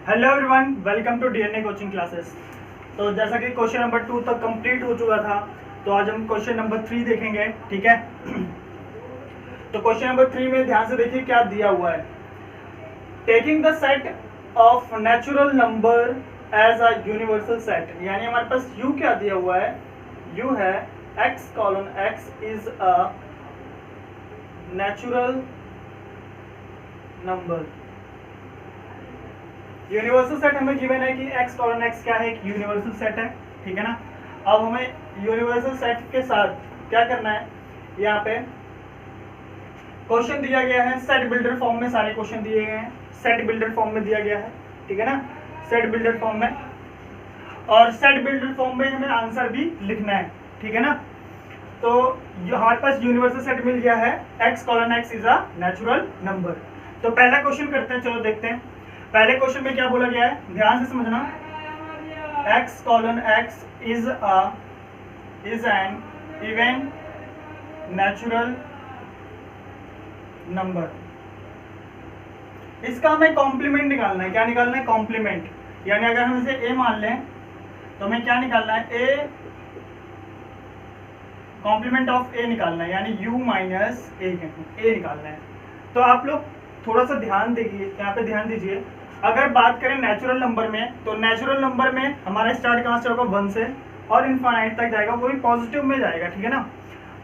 Hello everyone, welcome to DNA coaching classes. तो जैसा कि क्वेश्चन नंबर 2 तक कंप्लीट हो चुका था, तो आज हम क्वेश्चन नंबर 3 देखेंगे। ठीक है। तो क्वेश्चन नंबर 3 में ध्यान से देखिए क्या दिया हुआ है। Taking the set of natural number as a universal set, यानी हमारे पास यू क्या दिया हुआ है। यू है x colon x is a natural number. Universal set हमें गिवन है कि x कॉलन x क्या है, एक यूनिवर्सल सेट है। ठीक है ना। अब हमें यूनिवर्सल सेट के साथ क्या करना है, यहाँ पे क्वेश्चन दिया गया है सेट बिल्डर फॉर्म में, सारे क्वेश्चन दिए गए हैं सेट बिल्डर फॉर्म में दिया गया है। ठीक है ना, सेट बिल्डर फॉर्म में, और सेट बिल्डर फॉर्म में हमें आंसर भी लिखना है। ठीक है ना। तो हमारे पास यूनिवर्सल सेट मिल गया है, x colon x is a natural number. तो पहला क्वेश्चन करते हैं, चलो देखते हैं। पहले क्वेश्चन में क्या बोला गया है, ध्यान से समझना। x colon x is N even natural number. इसका हमें कॉम्प्लीमेंट निकालना है। क्या निकालना है? कॉम्प्लीमेंट। यानी अगर हम इसे a मान लें तो हमें क्या निकालना है, a कॉम्प्लीमेंट ऑफ a निकालना है, यानी u माइनस a निकालना है। तो आप लोग थोड़ा सा ध्यान दीजिए, यहाँ पे ध्यान दीजिए। अगर बात करें नेचुरल नंबर में, तो नेचुरल नंबर में हमारा स्टार्ट कहाँ से होगा, 1 से, और इनफाइनाइट तक जाएगा, वो भी पॉजिटिव में जाएगा। ठीक है ना।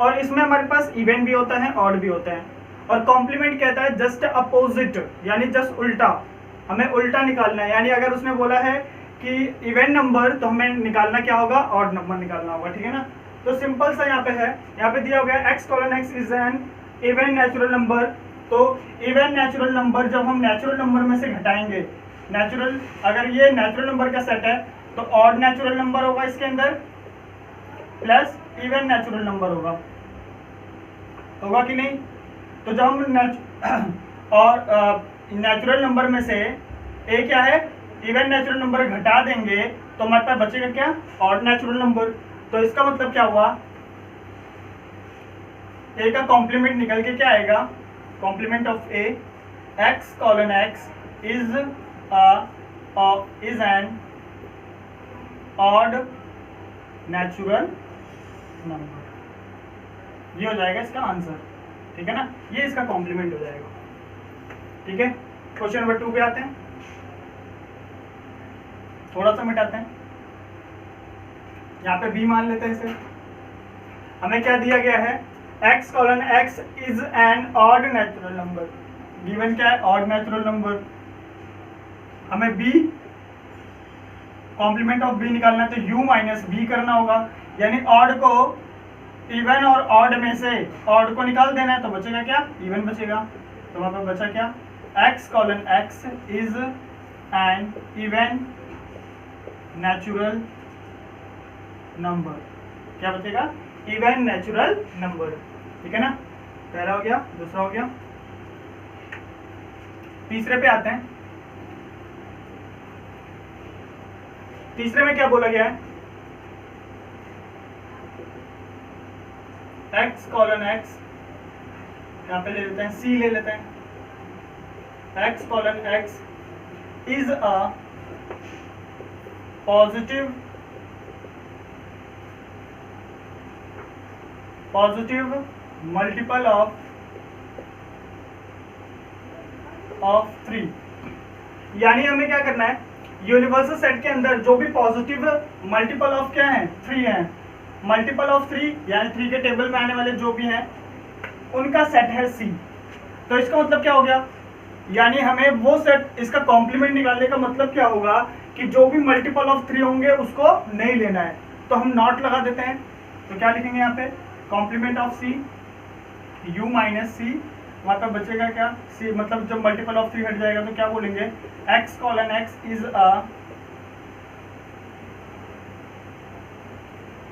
और इसमें हमारे पास इवन भी होता है, ऑड भी होता है। और कॉम्प्लीमेंट कहता है जस्ट अपोजिट, यानी जस्ट उल्टा। हमें उल्टा निकालना है, यानी अगर उसने बोला है कि इवन नंबर, तो हमें निकालना क्या होगा, ऑड नंबर निकालना होगा। ठीक है ना। तो सिंपल सा यहाँ पे है, यहाँ पे दिया हो गया x colon x is N even natural number. तो इवन नेचुरल नंबर जब हम नेचुरल नंबर में से घटाएंगे, नेचुरल, अगर ये नेचुरल नंबर का सेट है तो ऑड नेचुरल नंबर होगा इसके अंदर, प्लस इवन नेचुरल नंबर होगा कि नहीं। तो जब हम नेचुरल नंबर में से ए क्या है, इवन नेचुरल नंबर घटा देंगे तो हमारे पास बचेगा क्या, ऑड नेचुरल नंबर। तो इसका मतलब क्या हुआ, ए का कॉम्प्लीमेंट निकल के क्या आएगा, complement of A, x colon x is an odd natural number. ये हो जाएगा इसका आंसर। ठीक है ना, ये इसका कॉम्प्लीमेंट हो जाएगा। ठीक है। क्वेश्चन नंबर 2 पे आते हैं, थोड़ा सा मिटाते हैं। यहाँ पे b मान लेते हैं इसे। हमें क्या दिया गया है, x colon x is an odd natural number. Given क्या है, ऑड नेचुरल नंबर। हमें b कॉम्प्लीमेंट ऑफ b निकालना है, तो u माइनस b करना होगा, यानी ऑड को इवन और ऑड में से ऑड को निकाल देना है, तो बचेगा क्या, इवन बचेगा। तो वहां पर बचा क्या, x colon x is N even natural number. क्या बचेगा, इवन नेचुरल नंबर। ठीक है ना। पहला हो गया, दूसरा हो गया, तीसरे पे आते हैं। तीसरे में क्या बोला गया है, x कॉलन x, यहाँ पे ले लेते हैं c, ले लेते हैं x colon x is a positive multiple of 3। यानी हमें क्या करना है, यूनिवर्सल सेट के अंदर जो भी पॉजिटिव मल्टीपल ऑफ क्या है, 3 है। मल्टीपल ऑफ 3 यानी 3 के टेबल में आने वाले जो भी हैं उनका सेट है C। तो इसका मतलब क्या हो गया, यानी हमें वो सेट, इसका कॉम्प्लीमेंट निकालने का मतलब क्या होगा कि जो भी मल्टीपल ऑफ 3 होंगे उसको नहीं लेना है। तो हम नॉट लगा देते हैं। तो क्या लिखेंगे यहाँ पे, complement of C, u minus C, वहां पर बचेगा क्या, C, मतलब जब मल्टीपल ऑफ 3 हट जाएगा तो क्या बोलेंगे, x colon x is a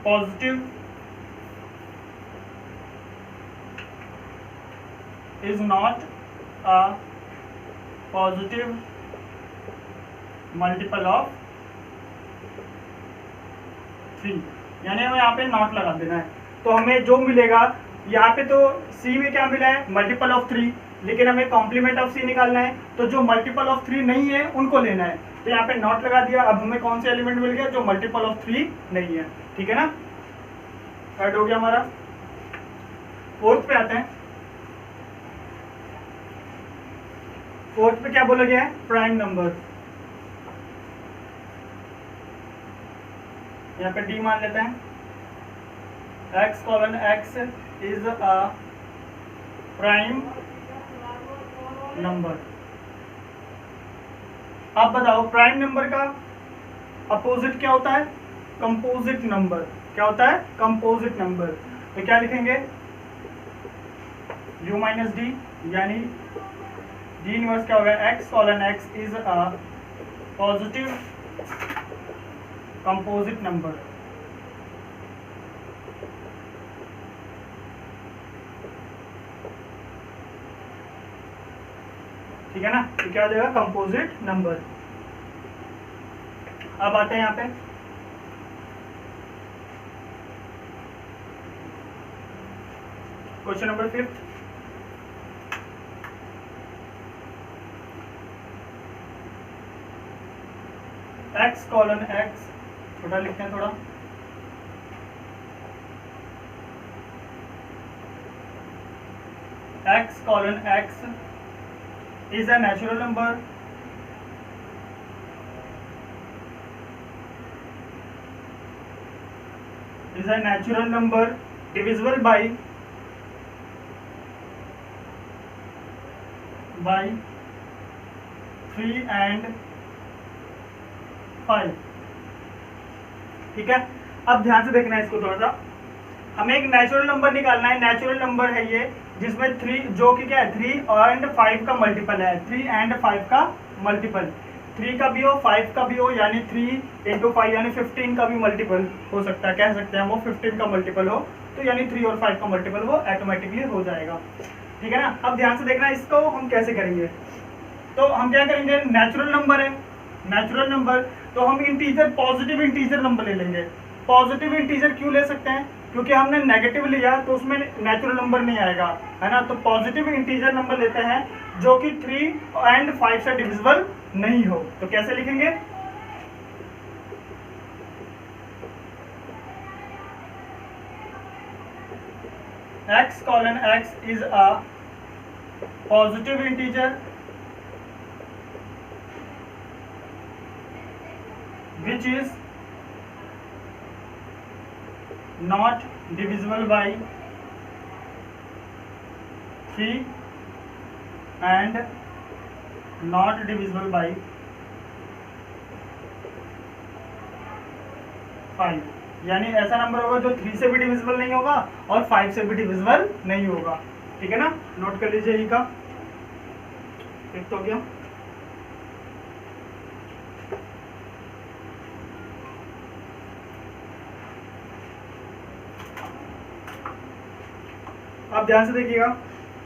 positive is not a positive multiple of 3, यानी हमें यहाँ पे नॉट लगा देना है। तो हमें जो मिलेगा, यहाँ पे तो C में क्या मिला है, मल्टीपल ऑफ 3, लेकिन हमें कॉम्प्लीमेंट ऑफ सी निकालना है, तो जो मल्टीपल ऑफ 3 नहीं है उनको लेना है। तो यहाँ पे नॉट लगा दिया। अब हमें कौन सा एलिमेंट मिल गया जो मल्टीपल ऑफ 3 नहीं है, ठीक है ना, ऐड हो गया हमारा। फोर्थ पे आते हैं। फोर्थ पे क्या बोला गया है, प्राइम नंबर। यहाँ पे डी मान लेते हैं, x colon x is a prime number. अब बताओ प्राइम नंबर का अपोजिट क्या होता है, कंपोजिट नंबर। क्या होता है, कंपोजिट नंबर। तो क्या लिखेंगे, u माइनस डी, यानी डी इनवर्स क्या होगा, x colon x is a positive composite number. ठीक है ना, तो क्या हो जाएगा, कंपोजिट नंबर। अब आते हैं यहाँ पे question number 5। x colon x, छोटा लिखते हैं थोड़ा, x colon x is a natural number divisible by 3 and 5। ठीक है, अब ध्यान से देखना है इसको थोड़ा सा। हमें एक नेचुरल नंबर निकालना है। नेचुरल नंबर है ये जिसमें 3, जो कि क्या है, 3 और 5 का मल्टीपल है। 3 and 5 का मल्टीपल, 3 का भी हो 5 का भी हो, यानी 3 into 5 यानी 15 का भी मल्टीपल हो सकता है, कह सकते हैं वो 15 का मल्टीपल हो, तो यानी 3 और 5 का मल्टीपल वो ऑटोमेटिकली हो जाएगा। ठीक है ना, अब ध्यान से देखना इसको हम कैसे करेंगे। तो हम क्या करेंगे, नेचुरल नंबर है, नेचुरल नंबर, तो हम इंटीजर, पॉजिटिव इंटीजर नंबर ले लेंगे। पॉजिटिव इंटीजर क्यों ले सकते हैं, क्योंकि हमने नेगेटिव लिया तो उसमें नेचुरल नंबर नहीं आएगा, है ना। तो पॉजिटिव इंटीजर नंबर लेते हैं जो कि 3 and 5 से डिविजिबल नहीं हो। तो कैसे लिखेंगे, x colon x is a positive integer which is not divisible by 3 and not divisible by 5। यानी ऐसा नंबर होगा जो 3 से भी डिविजिबल नहीं होगा और 5 से भी डिविजिबल नहीं होगा। ठीक है ना, नोट कर लीजिए ई का, एक तो हो गया। आप ध्यान से देखिएगा,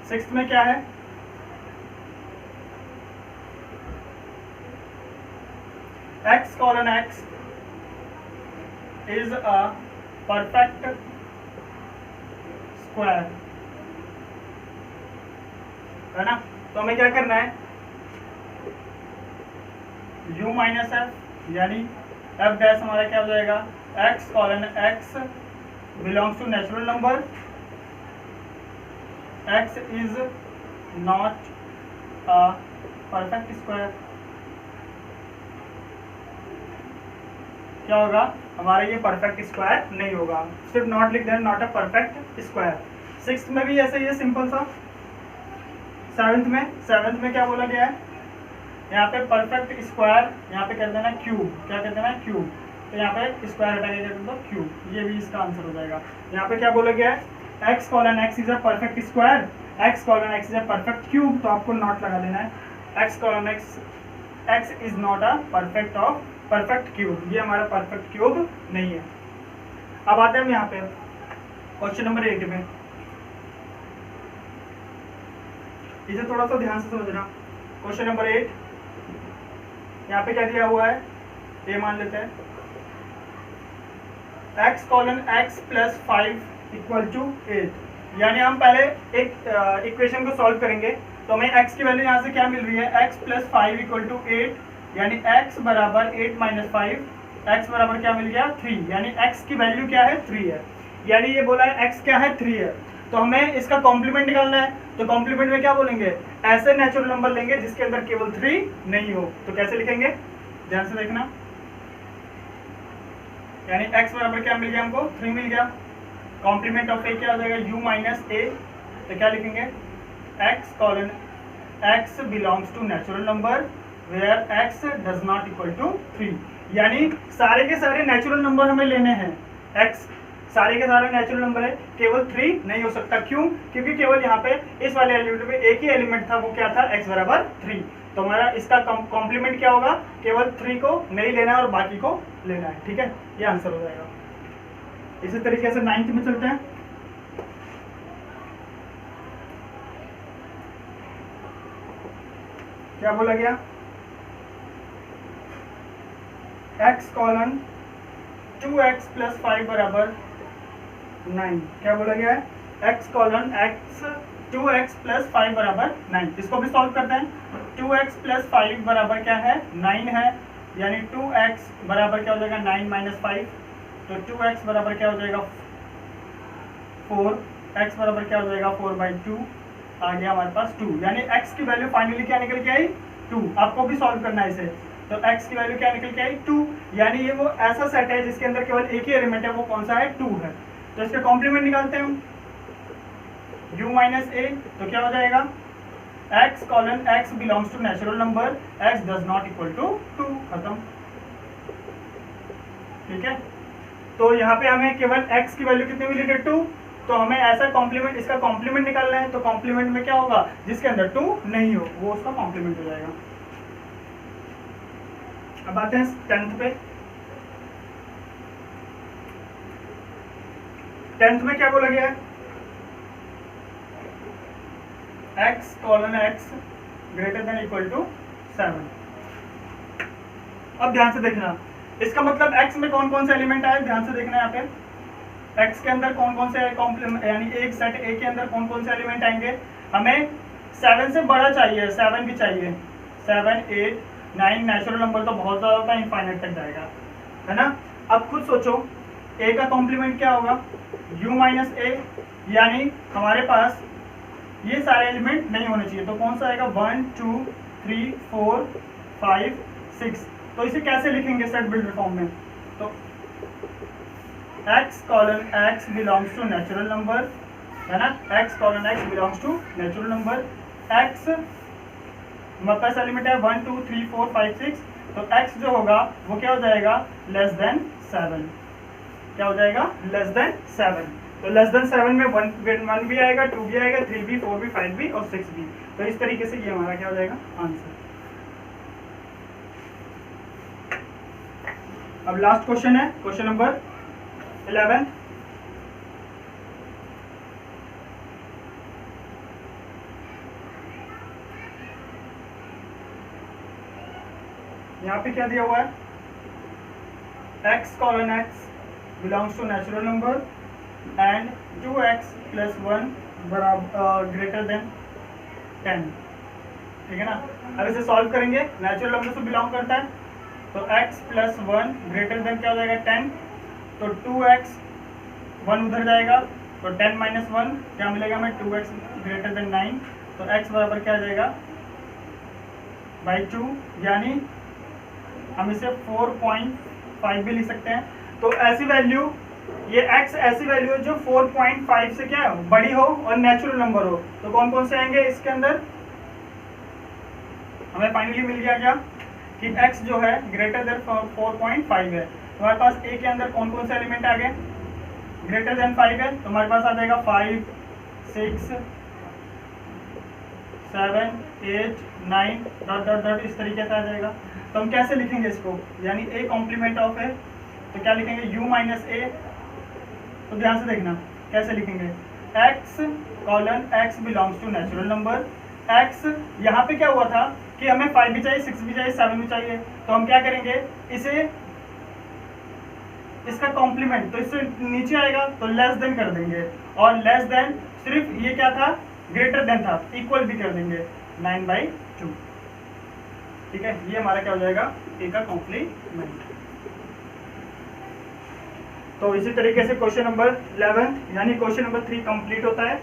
6th में क्या है, x colon x is a perfect square, है ना। तो हमें क्या करना है, u माइनस एफ, यानी f डैश हमारा क्या हो जाएगा, x colon x belongs to natural number, x is not a perfect square। क्या होगा, हमारा ये परफेक्ट स्क्वायर नहीं होगा, सिर्फ नॉट लिख देना, not a perfect square. 6th में भी ऐसे ही है, सिंपल सा। 7th में क्या बोला गया है, यहाँ पे परफेक्ट स्क्वायर, यहाँ पे कर देना क्यूब, क्या कर देना क्यूब, तो यहाँ पे स्क्वायर हटा के कर दो क्यूब, ये भी इसका आंसर हो जाएगा। यहाँ पे क्या बोला गया है, x colon x is a perfect square, x colon x is a perfect cube, तो आपको नॉट लगा देना है, x colon x is not a perfect cube, ये हमारा परफेक्ट क्यूब नहीं है। अब आते हैं हम यहाँ पे क्वेश्चन नंबर 8 में, इसे थोड़ा सा ध्यान से समझना। क्वेश्चन नंबर 8, यहाँ पे क्या दिया हुआ है, ये मान लेते हैं, x colon x plus 5 equal to 8। यानी हम पहले एक इक्वेशन को सॉल्व करेंगे, तो हमें x की वैल्यू यहाँ से क्या मिल रही है, x प्लस 5 इक्वल टू 8, यानी x बराबर 8 माइनस 5, x बराबर क्या मिल गया 3, यानी x की वैल्यू क्या है 3 है, यानी ये बोला है x क्या है 3 है। तो हमें इसका कॉम्प्लीमेंट निकालना है, तो कॉम्प्लीमेंट में क्या बोलेंगे, ऐसे नेचुरल नंबर लेंगे जिसके अंदर केवल 3 नहीं हो। तो कैसे लिखेंगे, ध्यान से देखना, यानी x बराबर क्या मिल गया हमको 3 मिल गया, कॉम्प्लीमेंट ऑफ a क्या हो जाएगा u माइनस a, तो क्या लिखेंगे x colon x belongs to natural number where x does not equal to 3, यानी सारे के सारे नेचुरल नंबर हमें लेने हैं, x सारे के सारे नेचुरल नंबर है, केवल 3 नहीं हो सकता, क्यों, क्योंकि केवल यहाँ पे इस वाले एलिमेंट में एक ही एलिमेंट था, वो क्या था x बराबर 3। तो हमारा इसका कॉम्प्लीमेंट क्या होगा, केवल 3 को नहीं लेना है और बाकी को लेना है, ठीक है, ये आंसर हो जाएगा। इसी तरीके से 9th में चलते हैं। क्या बोला गया, x कॉलन 2x प्लस 5 बराबर 9, क्या बोला गया है, x colon x 2x plus 5 बराबर 9, इसको भी सॉल्व करते हैं। 2x प्लस 5 बराबर क्या है 9 है, यानी 2x बराबर क्या हो जाएगा 9 माइनस 5, तो 2x बराबर क्या हो जाएगा 4, x बराबर क्या हो जाएगा 4/2, आ गया हमारे पास 2, यानी x की वैल्यू फाइनली क्या निकल के आई 2। आपको भी सॉल्व करना है इसे, तो x की वैल्यू क्या निकल के आई 2, यानी ये वो ऐसा सेट है जिसके अंदर केवल एक ही एलिमेंट है, वो कौन सा है 2 है। तो इसका कॉम्प्लीमेंट निकालते हैं हम, u माइनस a, तो क्या हो जाएगा x colon x belongs to natural number, x does not equal to 2, खत्म, ठीक है। तो यहाँ पे हमें केवल x की वैल्यू कितनी मिली थी 2, तो हमें ऐसा कॉम्प्लीमेंट, इसका कॉम्प्लीमेंट निकालना है, तो कॉम्प्लीमेंट में क्या होगा, जिसके अंदर 2 नहीं हो वो उसका कॉम्प्लीमेंट हो जाएगा। अब आते हैं 10th पे। 10th में क्या बोला गया है, x colon x greater than equal to 7। अब ध्यान से देखना, इसका मतलब x में कौन कौन से एलिमेंट आए, ध्यान से देखना यहाँ पे, x के अंदर कौन कौन से कॉम्प्लीमेंट, यानी एक सेट A के अंदर कौन कौन से एलिमेंट आएंगे, हमें 7 से बड़ा चाहिए, 7 भी चाहिए, 7 8 9 नेचुरल नंबर तो बहुत ज़्यादा होता है, इनफाइनाइट तक जाएगा, है ना। अब खुद सोचो a का कॉम्प्लीमेंट क्या होगा u माइनस a, यानी हमारे पास ये सारे एलिमेंट नहीं होने चाहिए, तो कौन सा आएगा 1 2 3 4 5 6। तो इसे कैसे लिखेंगे सेट बिल्डर फॉर्म में, तो x colon x belongs to natural number, है ना, x colon x belongs to natural number, x हमारे पास एलिमेंट है 1 2 3 4 5 6, तो x जो होगा वो क्या हो जाएगा लेस देन 7, क्या हो जाएगा लेस देन 7। तो लेस देन 7 में 1 भी आएगा, 2 भी आएगा, 3 भी, 4 भी, 5 भी और 6 भी। तो इस तरीके से ये हमारा क्या हो जाएगा आंसर। अब लास्ट क्वेश्चन है, क्वेश्चन नंबर 11। यहाँ पे क्या दिया हुआ है, x colon x belongs to natural number and 2x plus 1 बराबर ग्रेटर देन 10, ठीक है ना। अब इसे सॉल्व करेंगे, नेचुरल नंबर से बिलोंग करता है, तो x प्लस 1 ग्रेटर देन क्या हो जाएगा 10, तो 2x 1 उधर जाएगा, तो 10 माइनस 1 क्या मिलेगा हमें 2x ग्रेटर देन 9, तो x बराबर क्या आ जाएगा /2, यानी हम इसे 4.5 भी लिख सकते हैं। तो ऐसी वैल्यू, ये x ऐसी वैल्यू है जो 4.5 से क्या बड़ी हो और नेचुरल नंबर हो, तो कौन कौन से आएंगे इसके अंदर, हमें फाइनली मिल गया क्या कि x जो है ग्रेटर देन 4.5 है। तो हमारे पास a के अंदर कौन कौन से एलिमेंट आ गए, ग्रेटर देन 5 है, तो हमारे पास आ जाएगा 5 6 7 8 9 डॉट डॉट डॉट, इस तरीके से आ जाएगा। तो हम कैसे लिखेंगे इसको, यानी a कॉम्प्लीमेंट ऑफ है, तो क्या लिखेंगे u माइनस a। तो ध्यान से देखना कैसे लिखेंगे, x colon x belongs to natural number, x यहाँ पे क्या हुआ था कि हमें 5 भी चाहिए, 6 भी चाहिए, 7 भी चाहिए, तो हम क्या करेंगे इसे, इसका कॉम्प्लीमेंट, तो इससे नीचे आएगा तो लेस देन कर देंगे, और लेस देन सिर्फ ये क्या था ग्रेटर देन था, इक्वल भी कर देंगे 9/2। ठीक है, ये हमारा क्या हो जाएगा, ए का कॉम्प्लीमेंट। तो इसी तरीके से क्वेश्चन नंबर 11 यानी क्वेश्चन नंबर 3 कंप्लीट होता है।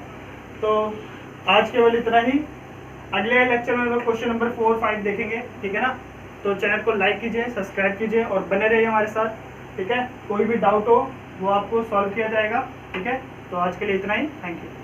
तो आज केवल इतना ही, अगले लेक्चर में लोग क्वेश्चन नंबर 4, 5 देखेंगे। ठीक है ना, तो चैनल को लाइक कीजिए, सब्सक्राइब कीजिए और बने रहिए हमारे साथ। ठीक है, कोई भी डाउट हो वो आपको सॉल्व किया जाएगा। ठीक है, तो आज के लिए इतना ही, थैंक यू।